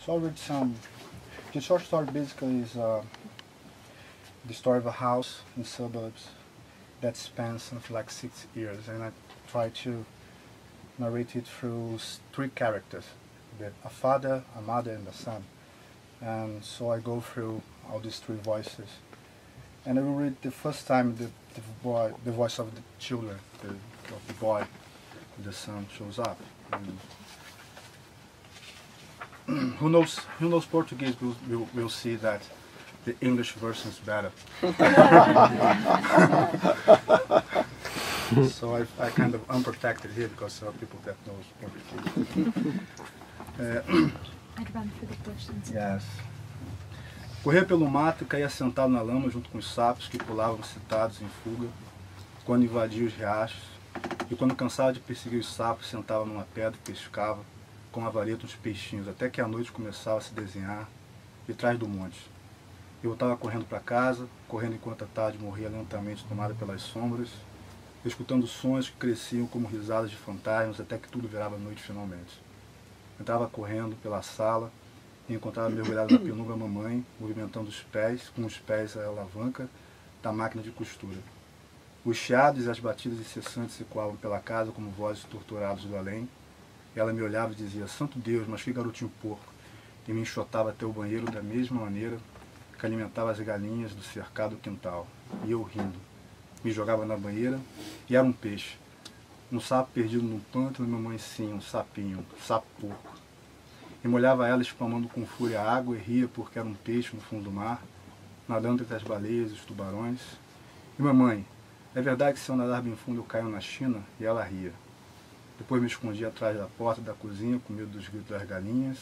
So I'll read some. The short story basically is the story of a house in suburbs that spans something like 6 years, and I try to narrate it through three characters: a father, a mother, and a son. And so I go through all these three voices, and I will read the first time the voice of the children, of the boy, the son shows up. And who knows Portuguese will see that the English version is better. So I kind of unprotected here because there are people that knows Portuguese. I'd run through the bush and Yes. Corria pelo mato e caía sentado na lama junto com os sapos que pulavam excitados em fuga, quando invadia os riachos, e quando cansava de perseguir os sapos, sentava numa pedra e pescava com a vareta uns peixinhos, até que a noite começava a se desenhar de trás do monte. Eu voltava correndo para casa, correndo enquanto a tarde morria lentamente tomada pelas sombras, escutando sons que cresciam como risadas de fantasmas, até que tudo virava noite finalmente. Entrava correndo pela sala e encontrava mergulhado na penumbra a mamãe, movimentando os pés, com os pés a alavanca da máquina de costura. Os chiados e as batidas incessantes ecoavam pela casa como vozes torturadas do além. Ela me olhava e dizia: "Santo Deus, mas que garotinho porco!" E me enxotava até o banheiro da mesma maneira que alimentava as galinhas do cercado quintal. E eu rindo. Me jogava na banheira e era um peixe. Um sapo perdido num pântano e mamãe sim, um sapinho, um sapo porco. E molhava ela espalmando com fúria a água e ria porque era um peixe no fundo do mar, nadando entre as baleias e os tubarões. E mamãe: "É verdade que se eu nadar bem fundo eu caio na China?" E ela ria. Depois me escondia atrás da porta da cozinha com medo dos gritos das galinhas.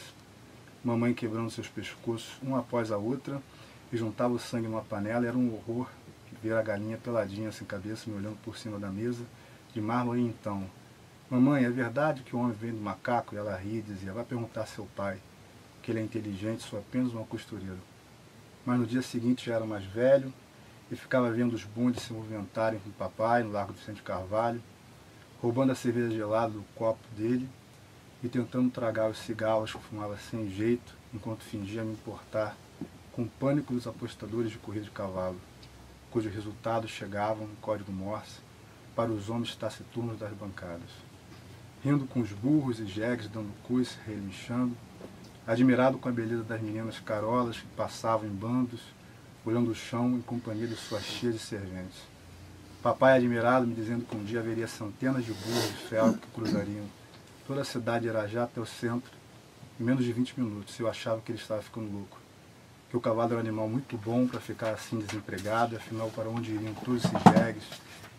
Mamãe quebrando seus pescoços uma após a outra e juntava o sangue numa panela. Era um horror ver a galinha peladinha sem cabeça me olhando por cima da mesa de mármore. E então: "Mamãe, é verdade que o homem vem do macaco?" E ela ria e dizia: "Vai perguntar a seu pai, que ele é inteligente, sou apenas uma costureira." Mas no dia seguinte já era mais velho e ficava vendo os bondes se movimentarem com o papai no Largo Vicente Carvalho, roubando a cerveja gelada do copo dele e tentando tragar os cigarros que fumava sem jeito, enquanto fingia me importar com o pânico dos apostadores de corrida de cavalo, cujos resultados chegavam em código Morse para os homens taciturnos das bancadas. Rindo com os burros e jegues dando coice, relinchando, admirado com a beleza das meninas carolas que passavam em bandos, olhando o chão em companhia de suas tias e serventes. Papai admirado me dizendo que um dia haveria centenas de burros de ferro que cruzariam toda a cidade de Irajá até o centro em menos de 20 minutos. Eu achava que ele estava ficando louco, que o cavalo era um animal muito bom para ficar assim desempregado, e afinal para onde iriam todos esses jegues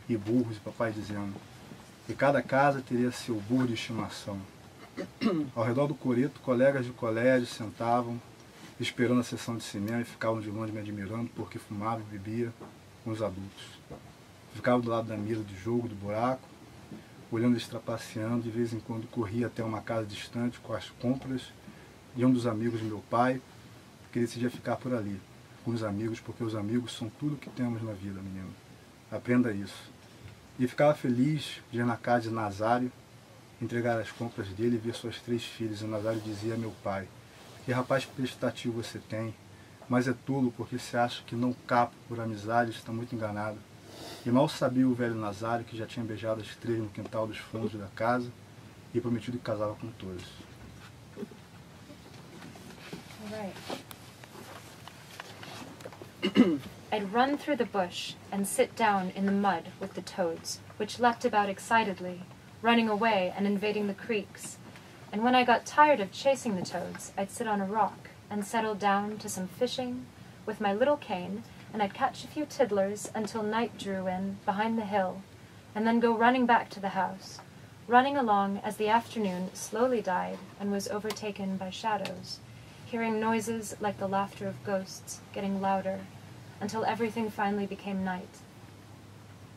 e burros? E papai dizendo: "E cada casa teria seu burro de estimação." Ao redor do coreto, colegas de colégio sentavam esperando a sessão de cinema e ficavam de longe me admirando porque fumava e bebia com os adultos. Ficava do lado da mesa de jogo do buraco, olhando eles trapaceando. De vez em quando corria até uma casa distante com as compras de um dos amigos de meu pai, que decidia ficar por ali, com os amigos, porque os amigos são tudo que temos na vida, menino. Aprenda isso. E ficava feliz de ir na casa de Nazário, entregar as compras dele e ver suas 3 filhas. E Nazário dizia a meu pai: "Que rapaz prestativo você tem, mas é tolo porque se acha que não capo por amizade, está muito enganado." E mal sabia o velho Nazário que já tinha beijado as 3 no quintal dos fundos da casa e prometido que casava com todos. All right. I'd run through the bush and sit down in the mud with the toads, which leapt about excitedly, running away and invading the creeks. And when I got tired of chasing the toads, I'd sit on a rock and settle down to some fishing with my little cane, and I'd catch a few tiddlers until night drew in behind the hill, and then go running back to the house, running along as the afternoon slowly died and was overtaken by shadows, hearing noises like the laughter of ghosts getting louder, until everything finally became night.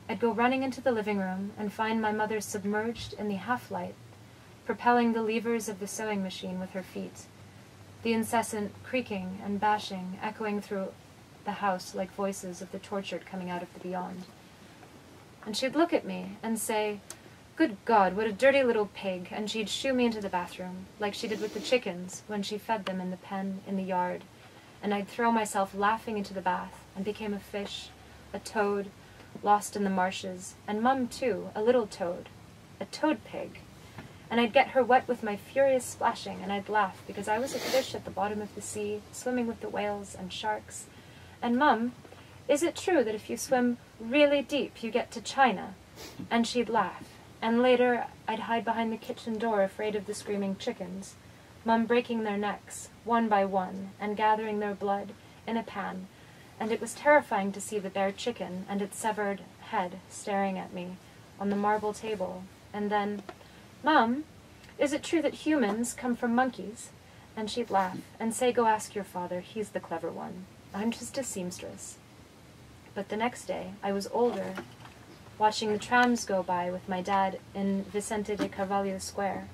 I'd go running into the living room and find my mother submerged in the half-light, propelling the levers of the sewing machine with her feet, the incessant creaking and bashing echoing through the house like voices of the tortured coming out of the beyond. And she'd look at me and say, Good God, what a dirty little pig, and she'd shoo me into the bathroom, like she did with the chickens when she fed them in the pen in the yard, and I'd throw myself laughing into the bath, and became a fish, a toad, lost in the marshes, and Mum, too, a little toad, a toad pig. And I'd get her wet with my furious splashing, and I'd laugh, because I was a fish at the bottom of the sea, swimming with the whales and sharks. And Mum, is it true that if you swim really deep, you get to China? And she'd laugh. And later, I'd hide behind the kitchen door, afraid of the screaming chickens, Mum breaking their necks, one by one, and gathering their blood in a pan, and it was terrifying to see the bare chicken and its severed head staring at me on the marble table. And then, Mum, is it true that humans come from monkeys? And she'd laugh and say, go ask your father, he's the clever one. I'm just a seamstress. But the next day, I was older, watching the trams go by with my dad in Vicente de Carvalho Square,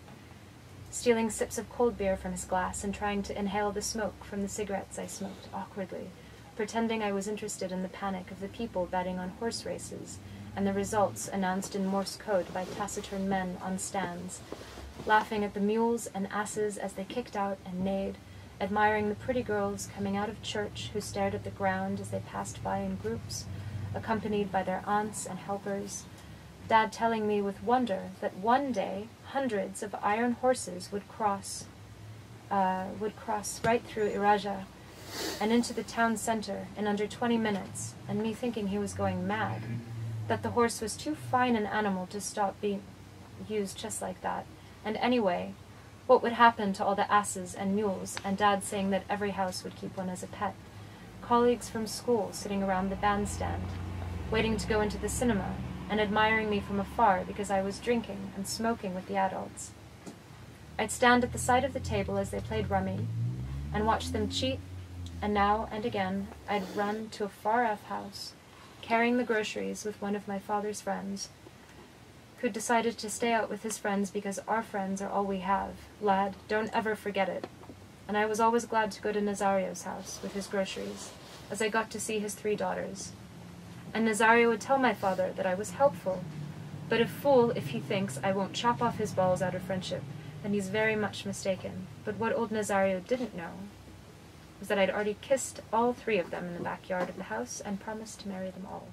stealing sips of cold beer from his glass and trying to inhale the smoke from the cigarettes I smoked awkwardly, pretending I was interested in the panic of the people betting on horse races and the results announced in Morse code by taciturn men on stands, laughing at the mules and asses as they kicked out and neighed, admiring the pretty girls coming out of church who stared at the ground as they passed by in groups, accompanied by their aunts and helpers, Dad telling me with wonder that one day hundreds of iron horses would cross right through Iraja and into the town center in under 20 minutes, and me thinking he was going mad, that the horse was too fine an animal to stop being used just like that, and anyway, what would happen to all the asses and mules, and Dad saying that every house would keep one as a pet, colleagues from school sitting around the bandstand, waiting to go into the cinema, and admiring me from afar because I was drinking and smoking with the adults. I'd stand at the side of the table as they played rummy, and watch them cheat, and now and again I'd run to a far-off house, carrying the groceries with one of my father's friends, who'd decided to stay out with his friends because our friends are all we have. Lad, don't ever forget it. And I was always glad to go to Nazario's house with his groceries, as I got to see his 3 daughters. And Nazario would tell my father that I was helpful, but a fool if he thinks I won't chop off his balls out of friendship, and he's very much mistaken. But what old Nazario didn't know was that I'd already kissed all 3 of them in the backyard of the house and promised to marry them all.